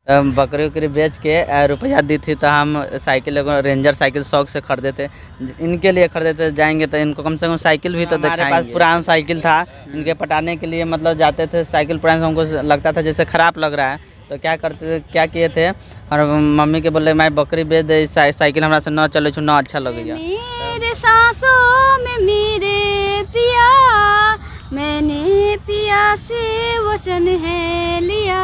बकरी उकरी बेच के रुपया दी थी तो हम साइकिल रेंजर साइकिल शौक से खरीदे थे। इनके लिए खरीदे थे, जाएंगे तो इनको कम से कम साइकिल भी तो दिखाएंगे। हमारे पास पुराना साइकिल था, इनके पटाने के लिए मतलब जाते थे साइकिल पुराना, हमको लगता था जैसे ख़राब लग रहा है तो क्या करते थे, क्या किए थे, और मम्मी के बोले मैं बकरी बेच दे, साइकिल हमारा से न चले न अच्छा लगेगा। मेरे सांसों में मेरे पिया, मैंने पिया से वचन है लिया,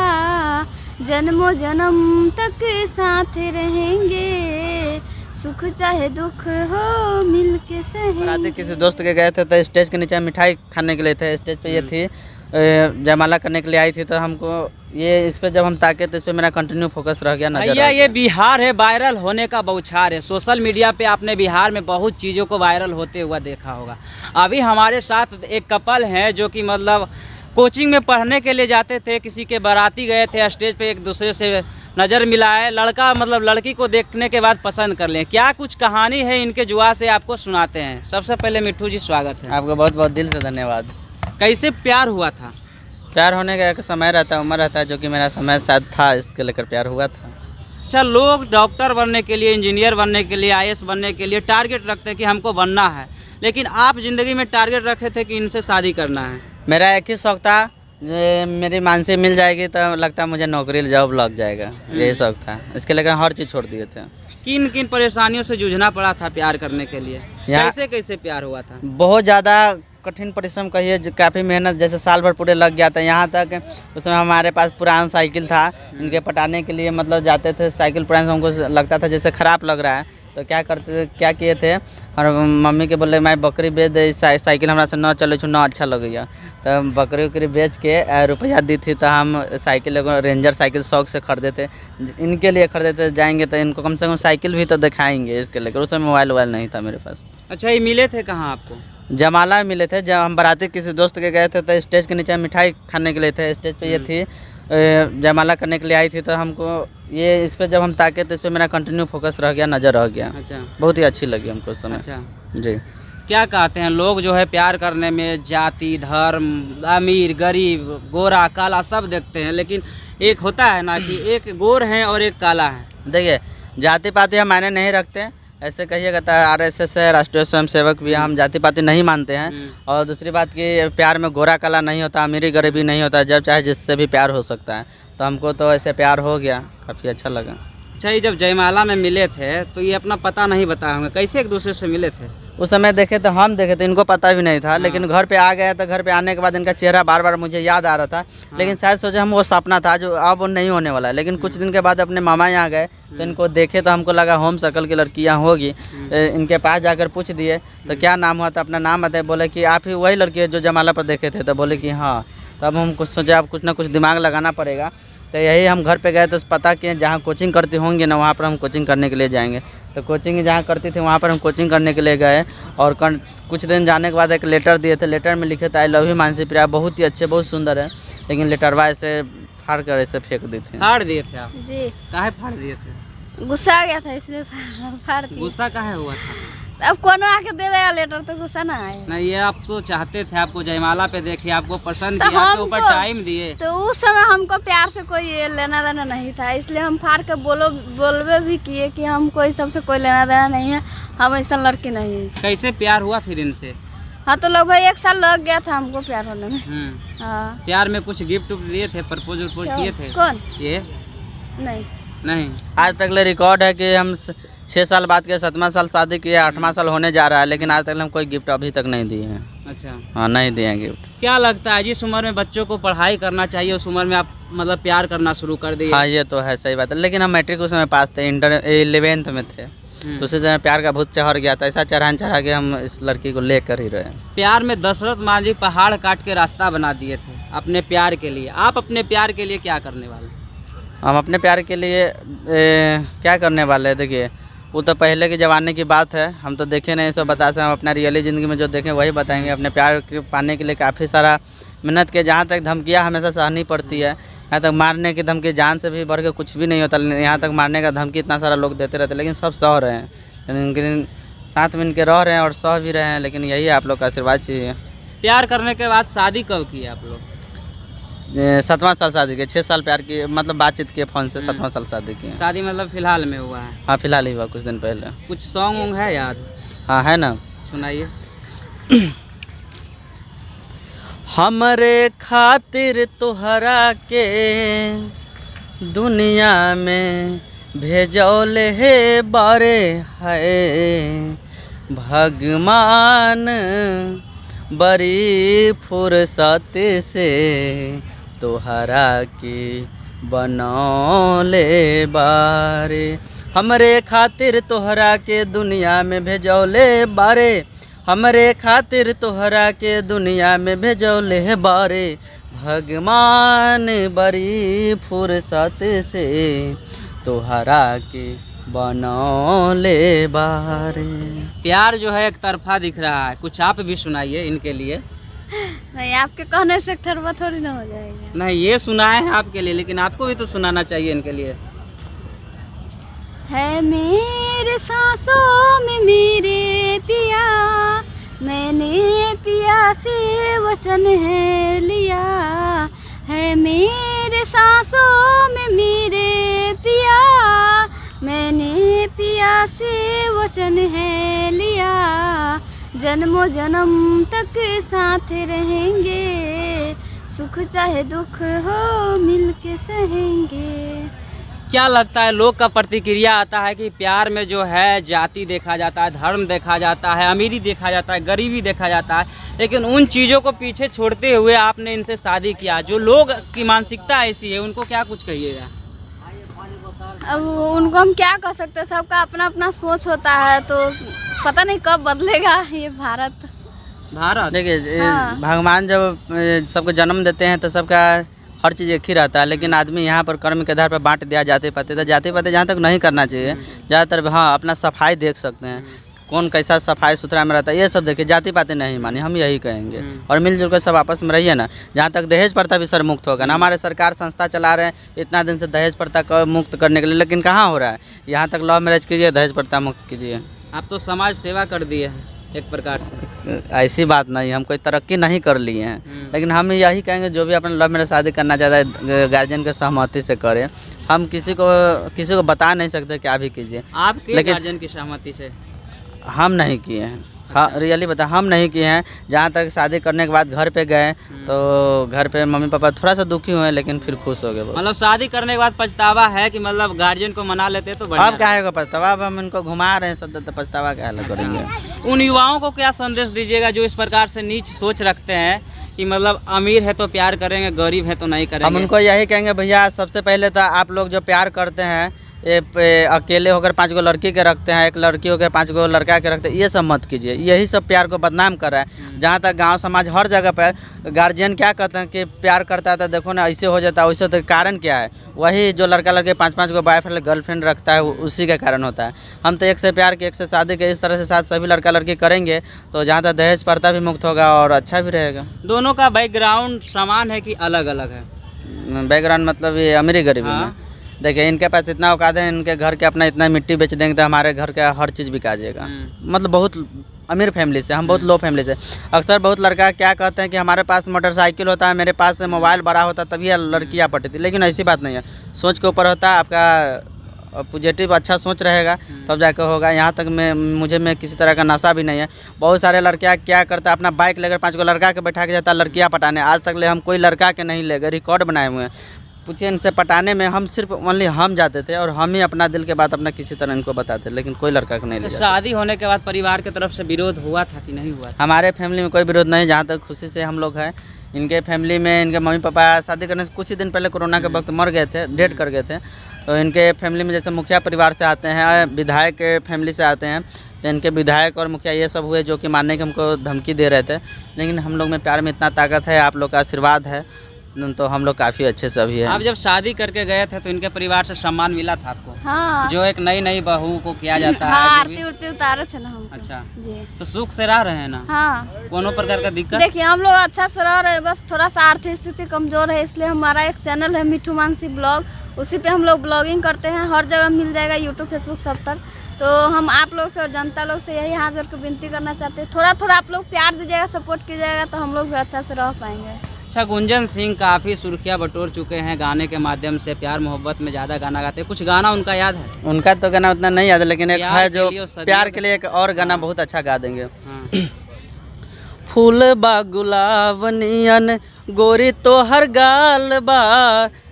जन्मों जन्म तक साथ रहेंगे, सुख चाहे दुख हो मिलके सहेंगे। रात किसी दोस्त के गए थे तो स्टेज के नीचे मिठाई खाने के लिए थे, स्टेज पे ये थी जयमाला करने के लिए आई थी, तो हमको ये इस पे जब हम ताके तो इस पे मेरा कंटिन्यू फोकस रह गया नजर। भैया ये बिहार है, वायरल होने का बौछार है। सोशल मीडिया पे आपने बिहार में बहुत चीज़ों को वायरल होते हुआ देखा होगा। अभी हमारे साथ एक कपल है जो कि मतलब कोचिंग में पढ़ने के लिए जाते थे, किसी के बाराती गए थे, स्टेज पे एक दूसरे से नज़र मिलाए, लड़का मतलब लड़की को देखने के बाद पसंद कर लें। क्या कुछ कहानी है इनके जुआ से आपको सुनाते हैं। सबसे पहले मिट्ठू जी स्वागत है आपको, बहुत बहुत दिल से धन्यवाद। कैसे प्यार हुआ था? प्यार होने का एक समय रहता है, उम्र रहता है, जो कि मेरा समय शायद था, इसके लेकर प्यार हुआ था। अच्छा, लोग डॉक्टर बनने के लिए, इंजीनियर बनने के लिए, IAS बनने के लिए टारगेट रखते हैं कि हमको बनना है, लेकिन आप ज़िंदगी में टारगेट रखे थे कि इनसे शादी करना है। मेरा एक ही शौक था, मेरी मानसी मिल जाएगी तो लगता है मुझे नौकरी जॉब लग जाएगा, यही शौक था। इसके लेकर हर चीज़ छोड़ दिए थे। किन किन परेशानियों से जूझना पड़ा था प्यार करने के लिए? कैसे कैसे प्यार हुआ था? बहुत ज़्यादा कठिन परिश्रम कहिए, काफ़ी मेहनत, जैसे साल भर पूरे लग गया था। यहाँ तक उसमें हमारे पास पुराना साइकिल था, इनके पटाने के लिए मतलब जाते थे साइकिल पुराना, हमको लगता था जैसे ख़राब लग रहा है तो क्या करते थे, क्या किए थे, और मम्मी के बोले मैं बकरी बेच दे, साइकिल हमारा से न चले न अच्छा लगेगा, तो बकरी उकरी बेच के रुपया दी थी तो हम साइकिल रेंजर साइकिल शौक से खरीदे थे। इनके लिए खरीदे थे, जाएंगे तो इनको कम से कम साइकिल भी तो दिखाएंगे, इसके लेकर। उस समय मोबाइल नहीं था मेरे पास। अच्छा, ये मिले थे कहाँ आपको? जयमाला में मिले थे, जब हम बाराती किसी दोस्त के गए थे तो स्टेज के नीचे मिठाई खाने के लिए थे, स्टेज पे ये थी जयमाला करने के लिए आई थी, तो हमको ये इस पे जब हम ताके तो इस पे मेरा कंटिन्यू फोकस रह गया, नज़र रह गया। अच्छा, बहुत ही अच्छी लगी हमको उस समय। अच्छा जी। क्या कहते हैं लोग जो है प्यार करने में जाति, धर्म, अमीर, गरीब, गोरा, काला सब देखते हैं, लेकिन एक होता है ना कि एक गोर है और एक काला है। देखिए, जाति पाति हम मायने नहीं रखते, ऐसे कहिएगा तो RSS है, राष्ट्रीय स्वयंसेवक भी, हम जाति पाति नहीं मानते हैं। और दूसरी बात कि प्यार में गोरा काला नहीं होता, अमीरी गरीबी नहीं होता, जब चाहे जिससे भी प्यार हो सकता है। तो हमको तो ऐसे प्यार हो गया, काफ़ी अच्छा लगा। अच्छा, ये जब जयमाला में मिले थे तो ये अपना पता नहीं बताया होंगे, कैसे एक दूसरे से मिले थे? उस समय देखे तो हम देखे थे, इनको पता भी नहीं था, लेकिन घर पे आ गया तो घर पे आने के बाद इनका चेहरा बार बार मुझे याद आ रहा था। लेकिन शायद सोचे हम वो सपना था जो अब वो नहीं होने वाला है। लेकिन कुछ दिन के बाद अपने मामा यहाँ गए तो इनको देखे तो हमको लगा होम शक्ल की लड़कियाँ होगी। इनके पास जाकर पूछ दिए तो क्या नाम हुआ, तो अपना नाम बताए, बोले कि आप ही वही लड़की है जो जयमाला पर देखे थे, तो बोले कि हाँ। तो अब हम कुछ सोचे अब कुछ ना कुछ दिमाग लगाना पड़ेगा, तो यही हम घर पे गए तो पता किए जहाँ कोचिंग करती होंगी ना, वहाँ पर हम कोचिंग करने के लिए जाएंगे। तो कोचिंग जहाँ करती थी वहाँ पर हम कोचिंग करने के लिए गए, और कुछ दिन जाने के बाद एक लेटर दिए थे। लेटर में लिखे थे आई लव यू मानसी प्रिया, बहुत ही अच्छे, बहुत सुंदर है, लेकिन लेटरवा ऐसे फाड़ कर ऐसे फेंक दी थी। फाड़ दिए थे आप? जी। काहे फाड़ दिए थे? गुस्सा आ गया था इसलिए फाड़ दिए। गुस्सा काहे हुआ था? अब कोनो आके दे देगा लेटर तो गुस्सा ना आए। नहीं, ये आप तो चाहते थे, आपको जयमाला पे देखे, आपको पसंद तो किया, आपके हम ऊपर तो- टाइम दिए। तो उस समय हमको प्यार से कोई लेना देना नहीं था, इसलिए हम फाड़ के बोलबे भी किए कि हम कोई सबसे कोई लेना देना नहीं है, हम ऐसा लड़की नहीं है। कैसे प्यार हुआ फिर इनसे? हाँ, तो लगभग 1 साल लग गया था हमको प्यार होने में। हाँ। प्यार में कुछ गिफ्ट दिए थे, प्रपोज किए थे? कौन? ये नहीं। आज तक ले रिकॉर्ड है कि हम 6 साल बाद के 7वां साल शादी किए, 8वां साल होने जा रहा है, लेकिन आज तक हम कोई गिफ्ट अभी तक नहीं दिए हैं। अच्छा, हाँ, नहीं दिए हैं गिफ्ट। क्या लगता है जिस उम्र में बच्चों को पढ़ाई करना चाहिए उस उम्र में आप मतलब प्यार करना शुरू कर दिए? हाँ, ये तो है, सही बात है, लेकिन हम मैट्रिक उस समय पास थे, इंटर 11th में थे, तो उसी समय प्यार का भूत चढ़ गया था। ऐसा चढ़ा के हम इस लड़की को लेकर ही रहे। प्यार में दशरथ मांझी पहाड़ काट के रास्ता बना दिए थे अपने प्यार के लिए। आप अपने प्यार के लिए क्या करने वाले? हम अपने प्यार के लिए क्या करने वाले हैं, देखिए वो तो पहले के ज़माने की बात है, हम तो देखे नहीं, सब बता सकते। हम अपना रियली ज़िंदगी में जो देखें वही बताएंगे। अपने प्यार के पाने के लिए काफ़ी सारा मेहनत के, जहाँ तक धमकियाँ हमेशा सहनी पड़ती है, यहाँ तक मारने की धमकी, जान से भी बढ़ के कुछ भी नहीं होता, यहाँ तक मारने का धमकी इतना सारा लोग देते रहते, लेकिन सब सह रहे हैं, लेकिन साथ में इनके रह रहे हैं और सह भी रहे हैं। लेकिन यही आप लोग का आशीर्वाद चाहिए। प्यार करने के बाद शादी कब की आप लोग? 7वां साल शादी के, 6 साल प्यार की मतलब बातचीत किए फ़ोन से, 7वां साल शादी की। शादी मतलब फिलहाल में हुआ है? हाँ फिलहाल ही हुआ कुछ दिन पहले। कुछ सॉन्ग वॉन्ग है याद? हाँ है ना, सुनाइए। हमरे खातिर तोहरा के दुनिया में भेजौले हे बारे है भगवान, बड़ी फुर्सत से तोहरा के बनौले बारे। हमरे खातिर तोहरा के दुनिया में भेजौले बारे, हमरे खातिर तोहरा के दुनिया में भेजौले बारे भगवान, बड़ी फुर्सत से तोहरा के बनौले बारे। प्यार जो है एक तरफा दिख रहा है, कुछ आप भी सुनाइए इनके लिए। नहीं, आपके कहने से एक तरफा थोड़ी ना हो जाएगा। नहीं, ये सुनाए हैं आपके लिए, लेकिन आपको भी तो सुनाना चाहिए इनके लिए। है मेरे सांसों में मेरे पिया, मैंने पिया से वचन है लिया। है मेरे सांसों में मेरे पिया, मैंने पिया से वचन है लिया। जन्मों जन्म तक साथ रहेंगे, सुख चाहे दुख हो मिलके सहेंगे। क्या लगता है, लोग का प्रतिक्रिया आता है कि प्यार में जो है जाति देखा जाता है, धर्म देखा जाता है, अमीरी देखा जाता है, गरीबी देखा जाता है, लेकिन उन चीज़ों को पीछे छोड़ते हुए आपने इनसे शादी किया। जो लोग की मानसिकता ऐसी है, उनको क्या कुछ कहिएगा? अब उनको हम क्या कह सकते हैं, सबका अपना अपना सोच होता है, तो पता नहीं कब बदलेगा ये भारत। देखिए हाँ। भगवान जब सबको जन्म देते हैं तो सबका हर चीज़ एक ही रहता है, लेकिन आदमी यहाँ पर कर्म के आधार पर बांट दिया जाते पाते, तो जाते पाते जहाँ तक नहीं करना चाहिए। ज़्यादातर हाँ अपना सफाई देख सकते हैं, कौन कैसा सफाई सुथरा में रहता है, ये सब देखिए। जाति पाते नहीं माने, हम यही कहेंगे। और मिलजुल कर सब आपस में रहिए ना। जहाँ तक दहेज प्रथा भी सर मुक्त होगा ना, हमारे सरकार संस्था चला रहे हैं इतना दिन से दहेज प्रथा को मुक्त करने के लिए, लेकिन कहाँ हो रहा है। यहाँ तक लव मैरिज कीजिए, दहेज प्रथा मुक्त कीजिए। आप तो समाज सेवा कर दिए हैं एक प्रकार से। ऐसी बात नहीं, हम कोई तरक्की नहीं कर लिए हैं, लेकिन हम यही कहेंगे जो भी अपना लव मैरिज शादी करना चाहता है गार्जियन के सहमति से करे। हम किसी को बता नहीं सकते क्या भी कीजिए। आपके गार्जियन की सहमति से? हम नहीं किए हैं, हाँ रियली बता, हम नहीं किए हैं। जहाँ तक शादी करने के बाद घर पे गए तो घर पे मम्मी पापा थोड़ा सा दुखी हुए, लेकिन फिर खुश हो गए। मतलब शादी करने के बाद पछतावा है कि मतलब गार्जियन को मना लेते तो बढ़िया। अब क्या है पछतावा, अब हम इनको घुमा रहे हैं सब, तो पछतावा क्या करेंगे। उन युवाओं को क्या संदेश दीजिएगा जो इस प्रकार से नीच सोच रखते हैं कि मतलब अमीर है तो प्यार करेंगे, गरीब है तो नहीं करेंगे? हम उनको यही कहेंगे, भैया सबसे पहले तो आप लोग जो प्यार करते हैं ये अकेले होकर 5 गो लड़की के रखते हैं, एक लड़की होकर 5 गो लड़का के रखते हैं, ये सब मत कीजिए। यही सब प्यार को बदनाम कर रहा है। जहाँ तक गांव समाज हर जगह पर गार्जियन क्या कहते हैं कि प्यार करता है तो देखो ना ऐसे हो जाता है, वैसे तो कारण क्या है, वही जो लड़का लड़के 5-5 गो बॉयफ्रेंड गर्लफ्रेंड रखता है उसी के कारण होता है। हम तो एक से प्यार के, एक से शादी के, इस तरह से साथ सभी लड़का लड़की करेंगे तो जहाँ तक दहेज प्रथा भी मुक्त होगा और अच्छा भी रहेगा। दोनों का बैकग्राउंड समान है कि अलग अलग है? बैकग्राउंड मतलब ये अमीरी गरीबी में देखिए, इनके पास इतना औकात है, इनके घर के अपना इतना मिट्टी बेच देंगे तो हमारे घर का हर चीज़ बिका जाएगा। मतलब बहुत अमीर फैमिली से, हम बहुत लो फैमिली से। अक्सर बहुत लड़का क्या कहते हैं कि हमारे पास मोटरसाइकिल होता है, मेरे पास मोबाइल बड़ा होता तभी लड़कियाँ पटती, लेकिन ऐसी बात नहीं है। सोच के ऊपर होता है, आपका पॉजिटिव अच्छा सोच रहेगा तब जाकर होगा। यहाँ तक मुझे किसी तरह का नशा भी नहीं है। बहुत सारे लड़कियाँ क्या करता है, अपना बाइक लेकर 5 गो लड़का के बैठा के जाता है लड़कियाँ पटाने। आज तक ले हम कोई लड़का के नहीं ले गए, रिकॉर्ड बनाए हुए हैं। पूछिए इनसे पटाने में हम सिर्फ ओनली हम जाते थे और हम ही अपना दिल के बात अपना किसी तरह इनको बताते, लेकिन कोई लड़का को नहीं ले जाते। शादी होने के बाद परिवार की तरफ से विरोध हुआ था कि नहीं हुआ था? हमारे फैमिली में कोई विरोध नहीं, जहाँ तक खुशी से हम लोग हैं। इनके फैमिली में इनके मम्मी पापा शादी करने से कुछ ही दिन पहले कोरोना के वक्त मर गए थे, डेथ कर गए थे। तो इनके फैमिली में जैसे मुखिया परिवार से आते हैं, विधायक के फैमिली से आते हैं, तो इनके विधायक और मुखिया ये सब हुए जो कि मानने की हमको धमकी दे रहे थे। लेकिन हम लोग में प्यार में इतना ताकत है, आप लोग का आशीर्वाद है, तो हम लोग काफ़ी अच्छे से अभी हैं। आप जब शादी करके गए थे तो इनके परिवार से सम्मान मिला था आपको? हाँ। जो एक नई बहू को किया जाता है। हाँ, आरती उरती उतारे थे ना हम। अच्छा जी। तो सुख से रह रहे हैं ना? हाँ। कोनो प्रकार का दिक्कत? देखिए हम लोग अच्छा से रह रहे हैं, बस थोड़ा सा आर्थिक स्थिति कमजोर है, इसलिए हमारा एक चैनल है मिठू मानसी ब्लॉग, उसी पे हम लोग ब्लॉगिंग करते हैं। हर जगह मिल जाएगा, यूट्यूब फेसबुक सब तक। तो हम आप लोग से और जनता लोग से यही हाथ जोड़ के विनती करना चाहते हैं, थोड़ा थोड़ा आप लोग प्यार दीजिएगा, सपोर्ट कीजिएगा, तो हम लोग भी अच्छा से रह पाएंगे। अच्छा, गुंजन सिंह काफ़ी सुर्खियाँ बटोर चुके हैं गाने के माध्यम से, प्यार मोहब्बत में ज़्यादा गाना गाते हैं। कुछ गाना उनका याद है? उनका तो गाना उतना नहीं याद है, लेकिन एक प्यार है के जो लिए और सदियों प्यार के- के लिए एक और गाना बहुत अच्छा गा देंगे। हाँ। फूल बा गुलाब नियन गोरी तो हर गाल बा,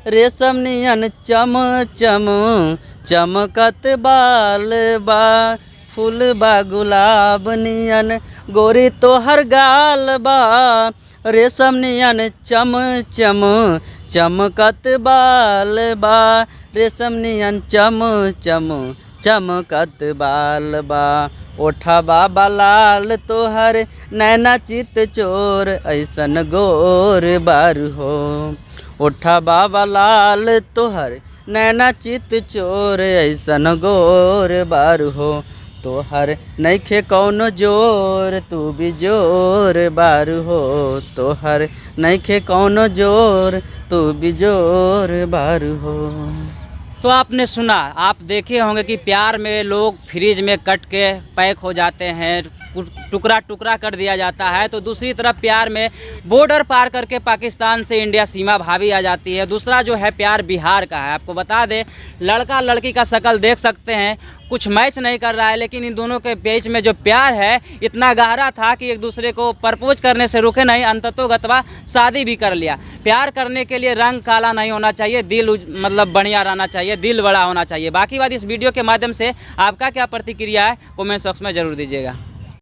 रेशम नियन चम चम चमकत बाल बा। फूल बा गुलाब नियन गोरी तो हर गाल बा, रेशम नियन चम चम चमकत बाल बा। रेशम नियन चम चम चमकत बाल बा। ओठा बाबा लाल तोहर नैना चित चोर, ऐसन गोर बार हो। ओठा बाबा लाल तोहर नैना चित चोर, ऐसन गोर बार हो। तोहर नइखे कौनो जोर, तू भी जोर बार हो। तोहर नइखे कौनो जोर, तू भी जोर बार हो। तो आपने सुना, आप देखे होंगे कि प्यार में लोग फ्रिज में कट के पैक हो जाते हैं, टुकड़ा टुकड़ा कर दिया जाता है। तो दूसरी तरफ प्यार में बॉर्डर पार करके पाकिस्तान से इंडिया सीमा भाभी आ जाती है। दूसरा जो है प्यार बिहार का है। आपको बता दें, लड़का लड़की का शक्ल देख सकते हैं, कुछ मैच नहीं कर रहा है, लेकिन इन दोनों के बीच में जो प्यार है इतना गहरा था कि एक दूसरे को प्रपोज करने से रुके नहीं, अंततोगत्वा शादी भी कर लिया। प्यार करने के लिए रंग काला नहीं होना चाहिए, दिल मतलब बढ़िया रहना चाहिए, दिल बड़ा होना चाहिए। बाकी बात इस वीडियो के माध्यम से आपका क्या प्रतिक्रिया है कमेंट बॉक्स में ज़रूर दीजिएगा।